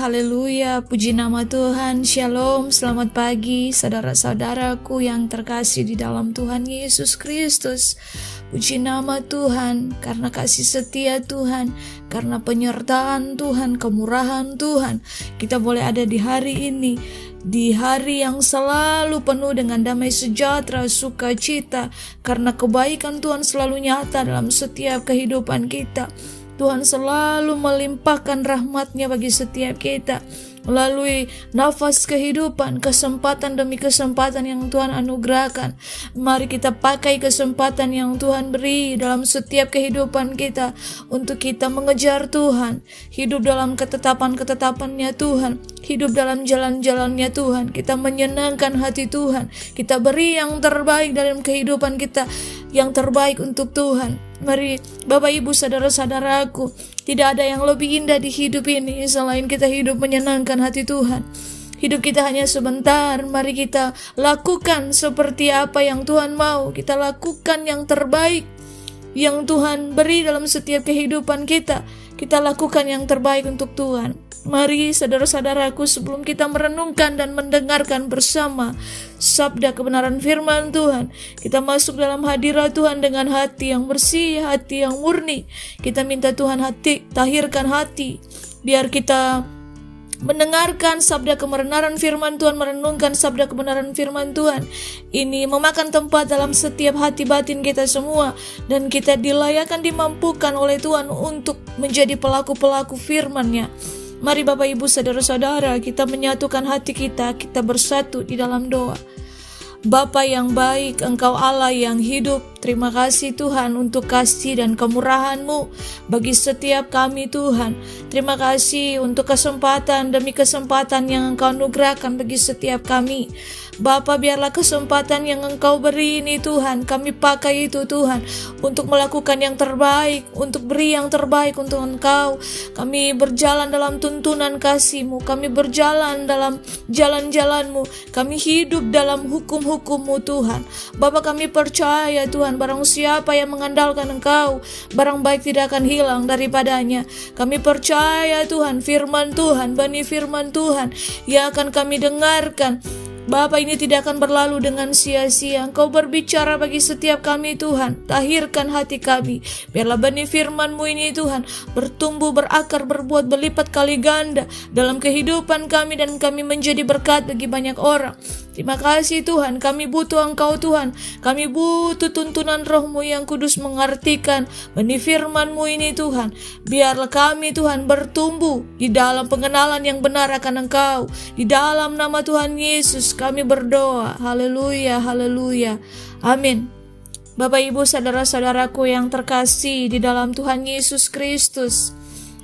haleluya, puji nama Tuhan, shalom, selamat pagi saudara-saudaraku yang terkasih di dalam Tuhan Yesus Kristus. Puji nama Tuhan, karena kasih setia Tuhan, karena penyertaan Tuhan, kemurahan Tuhan, kita boleh ada di hari ini, di hari yang selalu penuh dengan damai sejahtera, sukacita, karena kebaikan Tuhan selalu nyata dalam setiap kehidupan kita. Tuhan selalu melimpahkan rahmat-Nya bagi setiap kita melalui nafas kehidupan, kesempatan demi kesempatan yang Tuhan anugerahkan. Mari kita pakai kesempatan yang Tuhan beri dalam setiap kehidupan kita untuk kita mengejar Tuhan, hidup dalam ketetapan-ketetapan-Nya Tuhan, hidup dalam jalan-jalan-Nya Tuhan. Kita menyenangkan hati Tuhan, kita beri yang terbaik dalam kehidupan kita, yang terbaik untuk Tuhan. Mari Bapak Ibu saudara-saudaraku, tidak ada yang lebih indah di hidup ini selain kita hidup menyenangkan hati Tuhan. Hidup kita hanya sebentar, mari kita lakukan seperti apa yang Tuhan mau. Kita lakukan yang terbaik yang Tuhan beri dalam setiap kehidupan kita. Kita lakukan yang terbaik untuk Tuhan. Mari saudara-saudaraku, sebelum kita merenungkan dan mendengarkan bersama sabda kebenaran firman Tuhan, kita masuk dalam hadirat Tuhan dengan hati yang bersih, hati yang murni. Kita minta Tuhan tahirkan hati, biar kita mendengarkan sabda kebenaran firman Tuhan, merenungkan sabda kebenaran firman Tuhan. Ini memakan tempat dalam setiap hati batin kita semua, dan kita dilayakan, dimampukan oleh Tuhan untuk menjadi pelaku-pelaku firman-Nya. Mari Bapak Ibu saudara-saudara, kita menyatukan hati kita bersatu di dalam doa. Bapa yang baik, Engkau Allah yang hidup, terima kasih Tuhan untuk kasih dan kemurahan-Mu bagi setiap kami Tuhan. Terima kasih untuk kesempatan demi kesempatan yang Engkau anugerahkan bagi setiap kami. Bapa, biarlah kesempatan yang Engkau beri ini Tuhan, kami pakai itu Tuhan, untuk melakukan yang terbaik, untuk beri yang terbaik untuk Engkau. Kami berjalan dalam tuntunan kasih-Mu, kami berjalan dalam jalan-jalan-Mu, kami hidup dalam hukum-hukum-Mu Tuhan. Bapa, kami percaya Tuhan, barang siapa yang mengandalkan Engkau, barang baik tidak akan hilang daripadanya. Kami percaya Tuhan, firman Tuhan, benih firman Tuhan yang akan kami dengarkan, Bapa, ini tidak akan berlalu dengan sia-sia. Engkau berbicara bagi setiap kami Tuhan. Tahirkan hati kami. Biarlah benih firman-Mu ini Tuhan bertumbuh, berakar, berbuat berlipat kali ganda dalam kehidupan kami, dan kami menjadi berkat bagi banyak orang. Terima kasih Tuhan, kami butuh Engkau Tuhan. Kami butuh tuntunan Roh-Mu yang kudus mengartikan benih firman-Mu ini Tuhan. Biarlah kami Tuhan bertumbuh di dalam pengenalan yang benar akan Engkau. Di dalam nama Tuhan Yesus kami berdoa. Haleluya, haleluya. Amin. Bapak Ibu saudara-saudaraku yang terkasih di dalam Tuhan Yesus Kristus,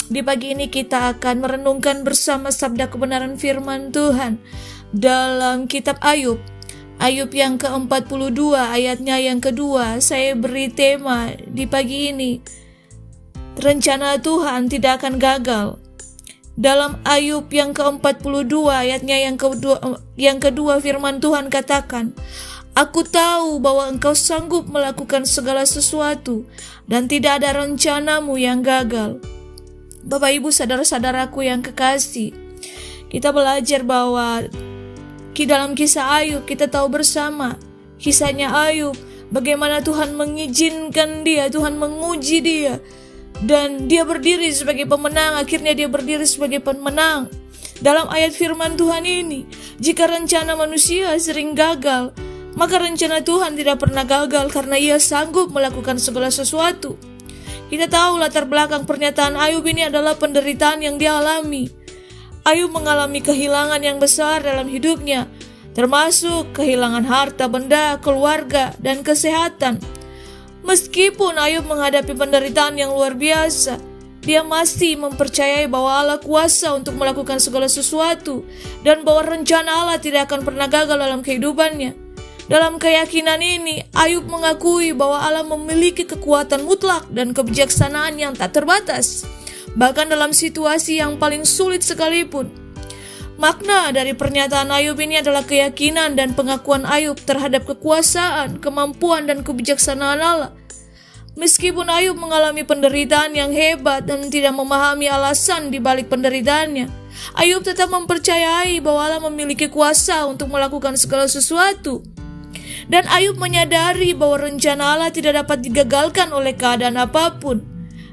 di pagi ini kita akan merenungkan bersama sabda kebenaran firman Tuhan dalam kitab Ayub. Ayub yang ke-42 ayatnya yang kedua. Saya beri tema di pagi ini, rencana Tuhan tidak akan gagal. Dalam Ayub yang ke-42 ayatnya yang kedua firman Tuhan katakan, Aku tahu bahwa Engkau sanggup melakukan segala sesuatu, dan tidak ada rencana-Mu yang gagal. Bapak Ibu saudara-saudaraku yang kekasih, kita belajar bahwa dalam kisah Ayub kita tahu bersama kisahnya Ayub, bagaimana Tuhan mengizinkan dia, Tuhan menguji dia, dan dia berdiri sebagai pemenang. Akhirnya dia berdiri sebagai pemenang. Dalam ayat firman Tuhan ini, jika rencana manusia sering gagal, maka rencana Tuhan tidak pernah gagal, karena Ia sanggup melakukan segala sesuatu. Kita tahu latar belakang pernyataan Ayub ini adalah penderitaan yang dia alami. Ayub mengalami kehilangan yang besar dalam hidupnya, termasuk kehilangan harta benda, keluarga, dan kesehatan. Meskipun Ayub menghadapi penderitaan yang luar biasa, dia masih mempercayai bahwa Allah kuasa untuk melakukan segala sesuatu, dan bahwa rencana Allah tidak akan pernah gagal dalam kehidupannya. Dalam keyakinan ini, Ayub mengakui bahwa Allah memiliki kekuatan mutlak dan kebijaksanaan yang tak terbatas, bahkan dalam situasi yang paling sulit sekalipun. Makna dari pernyataan Ayub ini adalah keyakinan dan pengakuan Ayub terhadap kekuasaan, kemampuan, dan kebijaksanaan Allah. Meskipun Ayub mengalami penderitaan yang hebat dan tidak memahami alasan di balik penderitaannya, Ayub tetap mempercayai bahwa Allah memiliki kuasa untuk melakukan segala sesuatu. Dan Ayub menyadari bahwa rencana Allah tidak dapat digagalkan oleh keadaan apapun,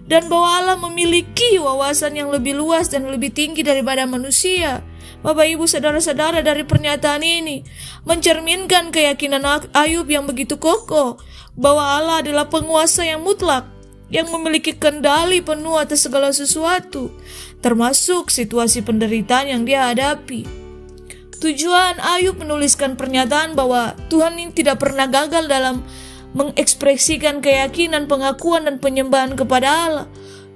dan bahwa Allah memiliki wawasan yang lebih luas dan lebih tinggi daripada manusia. Bapak Ibu saudara-saudara, dari pernyataan ini mencerminkan keyakinan Ayub yang begitu kokoh bahwa Allah adalah penguasa yang mutlak, yang memiliki kendali penuh atas segala sesuatu, termasuk situasi penderitaan yang dia hadapi. Tujuan Ayub menuliskan pernyataan bahwa Tuhan ini tidak pernah gagal dalam mengekspresikan keyakinan, pengakuan, dan penyembahan kepada Allah.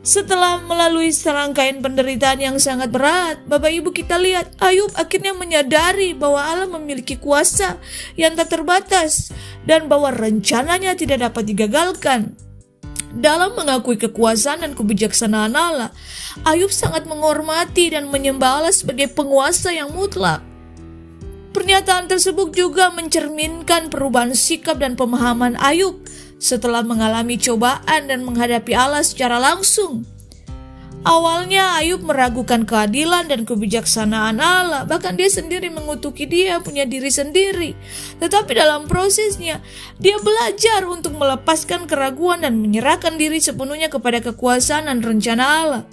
Setelah melalui serangkaian penderitaan yang sangat berat, Bapak Ibu, kita lihat Ayub akhirnya menyadari bahwa Allah memiliki kuasa yang tak terbatas dan bahwa rencananya tidak dapat digagalkan. Dalam mengakui kekuasaan dan kebijaksanaan Allah, Ayub sangat menghormati dan menyembah Allah sebagai penguasa yang mutlak. Pernyataan tersebut juga mencerminkan perubahan sikap dan pemahaman Ayub setelah mengalami cobaan dan menghadapi Allah secara langsung. Awalnya Ayub meragukan keadilan dan kebijaksanaan Allah, bahkan dia sendiri mengutuki dia punya diri sendiri. Tetapi dalam prosesnya, dia belajar untuk melepaskan keraguan dan menyerahkan diri sepenuhnya kepada kekuasaan dan rencana Allah.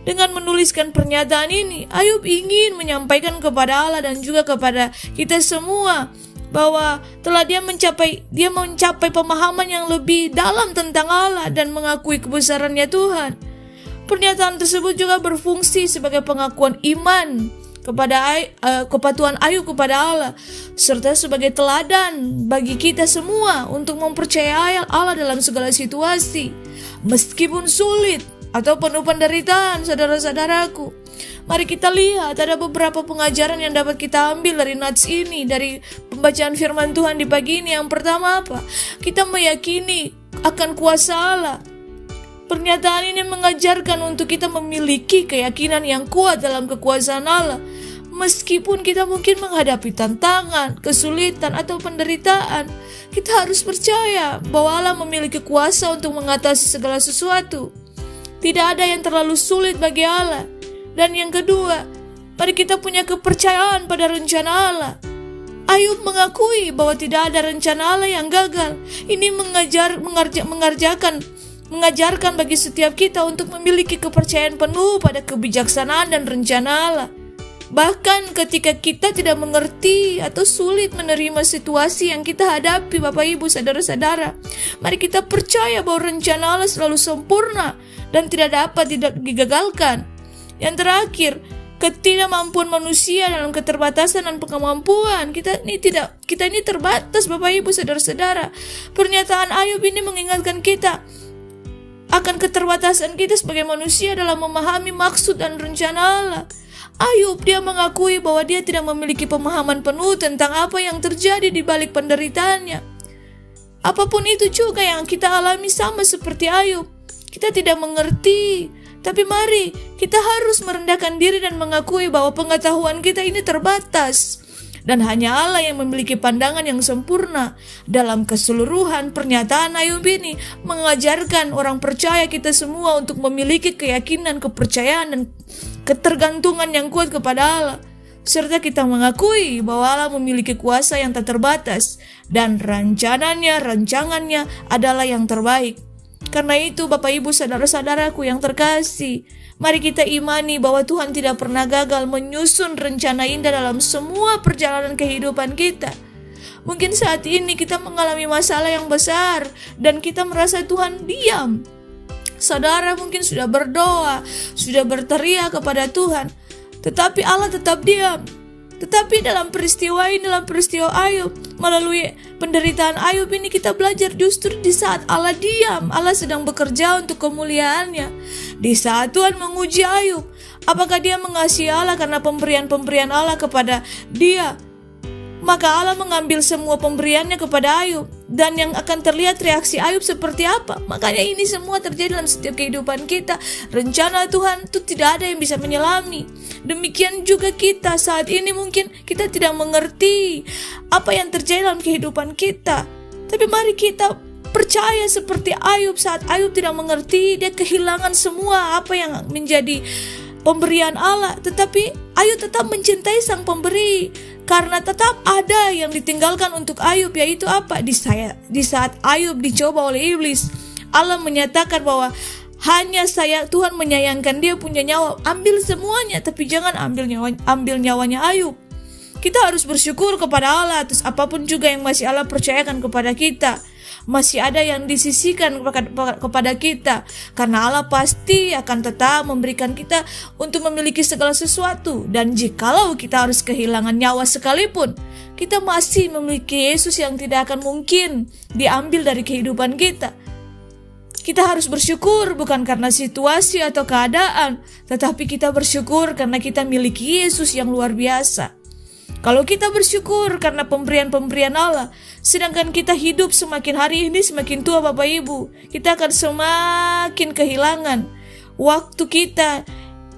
Dengan menuliskan pernyataan ini, Ayub ingin menyampaikan kepada Allah dan juga kepada kita semua bahwa telah dia mencapai pemahaman yang lebih dalam tentang Allah dan mengakui kebesarannya Tuhan. Pernyataan tersebut juga berfungsi sebagai pengakuan iman kepada kepatuhan Ayub kepada Allah, serta sebagai teladan bagi kita semua untuk mempercayai Allah dalam segala situasi, meskipun sulit atau penuh penderitaan. Saudara-saudaraku, mari kita lihat ada beberapa pengajaran yang dapat kita ambil dari nats ini, dari pembacaan firman Tuhan di pagi ini. Yang pertama apa? Kita meyakini akan kuasa Allah. Pernyataan ini mengajarkan untuk kita memiliki keyakinan yang kuat dalam kekuasaan Allah. Meskipun kita mungkin menghadapi tantangan, kesulitan, atau penderitaan, kita harus percaya bahwa Allah memiliki kuasa untuk mengatasi segala sesuatu. Tidak ada yang terlalu sulit bagi Allah. Dan yang kedua, mari kita punya kepercayaan pada rencana Allah. Ayub mengakui bahwa tidak ada rencana Allah yang gagal. Ini mengajarkan bagi setiap kita untuk memiliki kepercayaan penuh pada kebijaksanaan dan rencana Allah. Bahkan ketika kita tidak mengerti atau sulit menerima situasi yang kita hadapi, Bapak Ibu saudara-saudara, mari kita percaya bahwa rencana Allah selalu sempurna dan tidak dapat digagalkan. Yang terakhir, ketidakmampuan manusia dalam keterbatasan dan kemampuan kita ini terbatas, Bapak Ibu saudara-saudara. Pernyataan Ayub ini mengingatkan kita akan keterbatasan kita sebagai manusia dalam memahami maksud dan rencana Allah. Ayub, dia mengakui bahwa dia tidak memiliki pemahaman penuh tentang apa yang terjadi di balik penderitaannya. Apapun itu juga yang kita alami sama seperti Ayub, kita tidak mengerti. Tapi mari kita harus merendahkan diri dan mengakui bahwa pengetahuan kita ini terbatas. Dan hanya Allah yang memiliki pandangan yang sempurna. Dalam keseluruhan, pernyataan Ayub ini mengajarkan orang percaya kita semua untuk memiliki keyakinan, kepercayaan, dan ketergantungan yang kuat kepada Allah. Serta kita mengakui bahwa Allah memiliki kuasa yang tak terbatas. Dan rancangannya adalah yang terbaik. Karena itu, Bapak Ibu saudara-saudaraku yang terkasih, mari kita imani bahwa Tuhan tidak pernah gagal menyusun rencana indah dalam semua perjalanan kehidupan kita. Mungkin saat ini kita mengalami masalah yang besar dan kita merasa Tuhan diam. Saudara mungkin sudah berdoa, sudah berteriak kepada Tuhan, tetapi Allah tetap diam. Tetapi dalam peristiwa Ayub, melalui penderitaan Ayub ini, kita belajar justru di saat Allah diam, Allah sedang bekerja untuk kemuliaannya. Di saat Tuhan menguji Ayub, apakah dia mengasihi Allah karena pemberian Allah kepada dia? Maka Allah mengambil semua pemberiannya kepada Ayub, dan yang akan terlihat reaksi Ayub seperti apa. Makanya ini semua terjadi dalam setiap kehidupan kita. Rencana Tuhan itu tidak ada yang bisa menyelami. Demikian juga kita saat ini, mungkin kita tidak mengerti apa yang terjadi dalam kehidupan kita. Tapi mari kita percaya seperti Ayub. Saat Ayub tidak mengerti, dia kehilangan semua apa yang menjadi pemberian Allah. Tetapi Ayub tetap mencintai sang pemberi, karena tetap ada yang ditinggalkan untuk Ayub, yaitu apa? Di saat Ayub dicoba oleh iblis, Allah menyatakan bahwa hanya Tuhan menyayangkan dia punya nyawa. Ambil semuanya, tapi jangan ambil nyawanya Ayub. Kita harus bersyukur kepada Allah atas apapun juga yang masih Allah percayakan kepada kita. Masih ada yang disisihkan kepada kita, karena Allah pasti akan tetap memberikan kita untuk memiliki segala sesuatu. Dan jikalau kita harus kehilangan nyawa sekalipun, kita masih memiliki Yesus yang tidak akan mungkin diambil dari kehidupan kita. Kita harus bersyukur bukan karena situasi atau keadaan, tetapi kita bersyukur karena kita miliki Yesus yang luar biasa. Kalau kita bersyukur karena pemberian-pemberian Allah, sedangkan kita hidup semakin hari ini semakin tua Bapak Ibu, kita akan semakin kehilangan waktu kita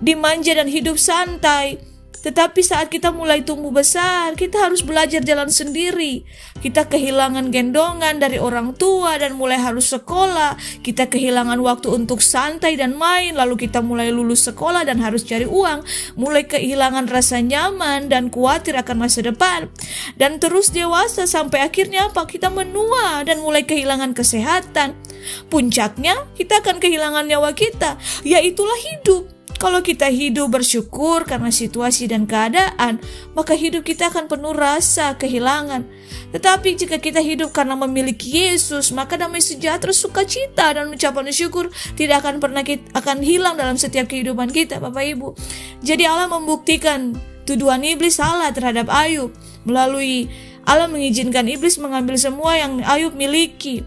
dimanja dan hidup santai. Tetapi saat kita mulai tumbuh besar, kita harus belajar jalan sendiri. Kita kehilangan gendongan dari orang tua dan mulai harus sekolah. Kita kehilangan waktu untuk santai dan main, lalu kita mulai lulus sekolah dan harus cari uang. Mulai kehilangan rasa nyaman dan khawatir akan masa depan. Dan terus dewasa sampai akhirnya apa? Kita menua dan mulai kehilangan kesehatan. Puncaknya kita akan kehilangan nyawa kita, yaitulah hidup. Kalau kita hidup bersyukur karena situasi dan keadaan, maka hidup kita akan penuh rasa kehilangan. Tetapi jika kita hidup karena memiliki Yesus, maka damai sejahtera, sukacita, dan ucapan syukur tidak akan pernah akan hilang dalam setiap kehidupan kita, Bapak Ibu. Jadi Allah membuktikan tuduhan iblis salah terhadap Ayub. Melalui Allah mengizinkan iblis mengambil semua yang Ayub miliki.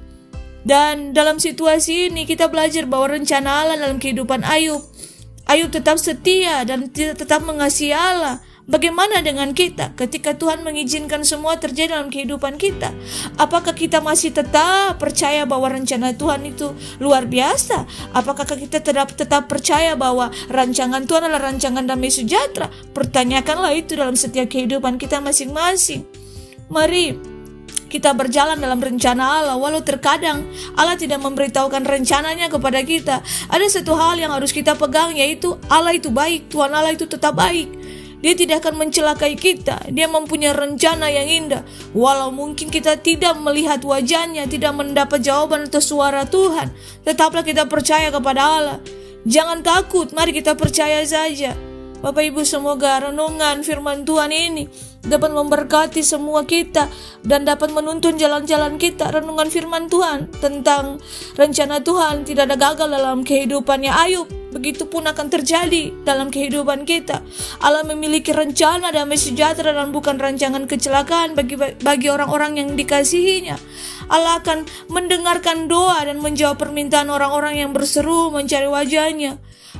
Dan dalam situasi ini kita belajar bahwa rencana Allah dalam kehidupan Ayub tetap setia dan tetap mengasihi Allah. Bagaimana dengan kita ketika Tuhan mengizinkan semua terjadi dalam kehidupan kita? Apakah kita masih tetap percaya bahwa rencana Tuhan itu luar biasa? Apakah kita tetap percaya bahwa rancangan Tuhan adalah rancangan damai sejahtera? Pertanyakanlah itu dalam setiap kehidupan kita masing-masing. Mari kita berjalan dalam rencana Allah, walau terkadang Allah tidak memberitahukan rencananya kepada kita. Ada satu hal yang harus kita pegang, yaitu Allah itu baik, Tuhan Allah itu tetap baik. Dia tidak akan mencelakai kita. Dia mempunyai rencana yang indah. Walau mungkin kita tidak melihat wajahnya, tidak mendapat jawaban atau suara Tuhan, tetaplah kita percaya kepada Allah. Jangan takut, mari kita percaya saja. Bapak Ibu, semoga renungan firman Tuhan ini dapat memberkati semua kita dan dapat menuntun jalan-jalan kita. Renungan firman Tuhan tentang rencana Tuhan tidak ada gagal dalam kehidupannya Ayub. Begitupun akan terjadi dalam kehidupan kita. Allah memiliki rencana damai sejahtera dan bukan rancangan kecelakaan bagi orang-orang yang dikasihinya. Allah akan mendengarkan doa dan menjawab permintaan orang-orang yang berseru mencari wajahnya.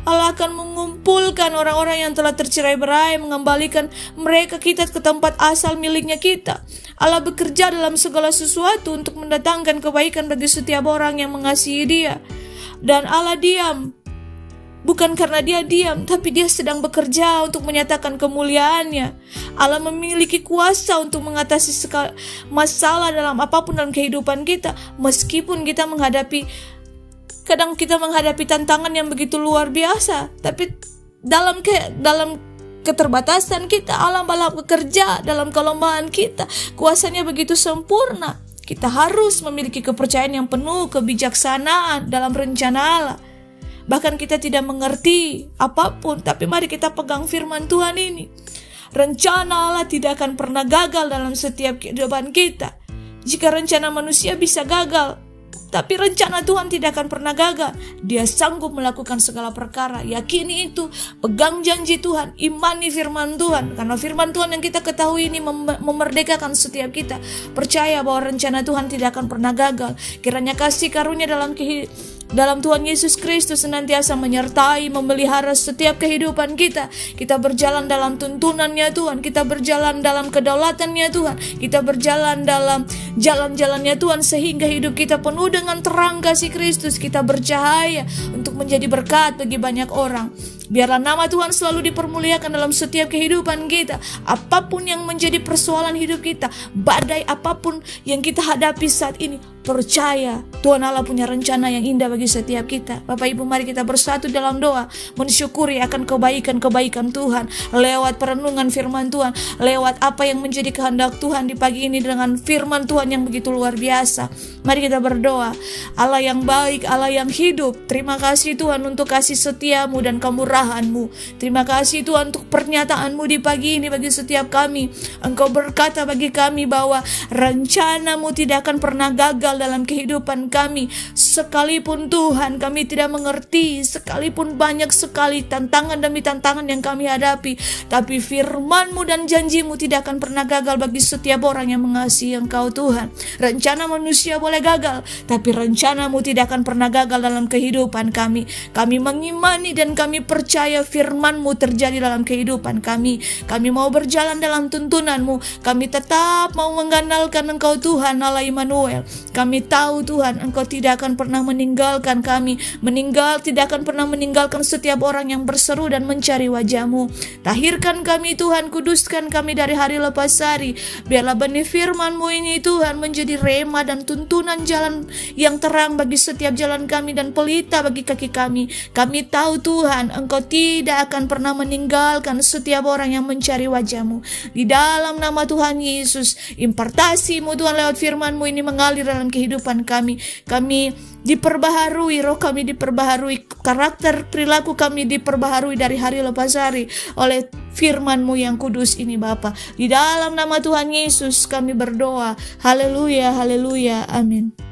Allah akan mengumpulkan orang-orang yang telah tercerai-berai, mengembalikan mereka kita ke tempat asal miliknya kita. Allah bekerja dalam segala sesuatu untuk mendatangkan kebaikan bagi setiap orang yang mengasihi Dia. Dan Allah diam, bukan karena Dia diam, tapi Dia sedang bekerja untuk menyatakan kemuliaannya. Allah memiliki kuasa untuk mengatasi masalah dalam apapun dalam kehidupan kita. Meskipun kadang kita menghadapi tantangan yang begitu luar biasa, tapi dalam keterbatasan kita, Allah malah bekerja dalam kelemahan kita. Kuasanya begitu sempurna. Kita harus memiliki kepercayaan yang penuh, kebijaksanaan dalam rencana Allah. Bahkan kita tidak mengerti apapun, tapi mari kita pegang firman Tuhan ini. Rencana Allah tidak akan pernah gagal dalam setiap kehidupan kita. Jika rencana manusia bisa gagal, tapi rencana Tuhan tidak akan pernah gagal. Dia sanggup melakukan segala perkara. Yakini itu, pegang janji Tuhan, imani firman Tuhan. Karena firman Tuhan yang kita ketahui ini memerdekakan setiap kita. Percaya bahwa rencana Tuhan tidak akan pernah gagal. Kiranya kasih karunia dalam Tuhan Yesus Kristus senantiasa menyertai, memelihara setiap kehidupan kita. Kita berjalan dalam tuntunannya Tuhan, kita berjalan dalam kedaulatannya Tuhan, kita berjalan dalam jalan-jalannya Tuhan, sehingga hidup kita penuh dengan terang kasih Kristus. Kita bercahaya untuk menjadi berkat bagi banyak orang. Biarlah nama Tuhan selalu dipermuliakan dalam setiap kehidupan kita. Apapun yang menjadi persoalan hidup kita, badai apapun yang kita hadapi saat ini, percaya Tuhan Allah punya rencana yang indah bagi setiap kita. Bapak Ibu, mari kita bersatu dalam doa, mensyukuri akan kebaikan-kebaikan Tuhan lewat perenungan firman Tuhan, lewat apa yang menjadi kehendak Tuhan di pagi ini dengan firman Tuhan yang begitu luar biasa. Mari kita berdoa. Allah yang baik, Allah yang hidup, terima kasih Tuhan untuk kasih setiamu dan kemurahan-Mu. Terima kasih Tuhan untuk pernyataan-Mu di pagi ini bagi setiap kami. Engkau berkata bagi kami bahwa rencana-Mu tidak akan pernah gagal dalam kehidupan kami. Sekalipun Tuhan kami tidak mengerti, sekalipun banyak sekali tantangan demi tantangan yang kami hadapi, tapi firman-Mu dan janji-Mu tidak akan pernah gagal bagi setiap orang yang mengasihi Engkau Tuhan. Rencana manusia boleh gagal, tapi rencana-Mu tidak akan pernah gagal dalam kehidupan kami. Kami mengimani dan kami percaya firman-Mu terjadi dalam kehidupan kami. Kami mau berjalan dalam tuntunan-Mu. Kami tetap mau mengandalkan Engkau Tuhan Allah Immanuel. Kami tahu Tuhan Engkau tidak akan pernah meninggalkan kami. Tidak akan pernah meninggalkan setiap orang yang berseru dan mencari wajah-Mu. Tahirkan kami Tuhan, kuduskan kami dari hari lepas hari. Biarlah benih firman-Mu ini Tuhan menjadi rema dan tuntunan jalan yang terang bagi setiap jalan kami dan pelita bagi kaki kami. Kami tahu Tuhan Engkau tidak akan pernah meninggalkan setiap orang yang mencari wajah-Mu. Di dalam nama Tuhan Yesus, impartasi-Mu Tuhan lewat firman-Mu ini mengalir dalam kehidupan kami. Kami diperbaharui, roh kami diperbaharui, karakter perilaku kami diperbaharui dari hari lepas hari oleh firman-Mu yang kudus ini Bapa. Di dalam nama Tuhan Yesus kami berdoa. Haleluya, haleluya, amin.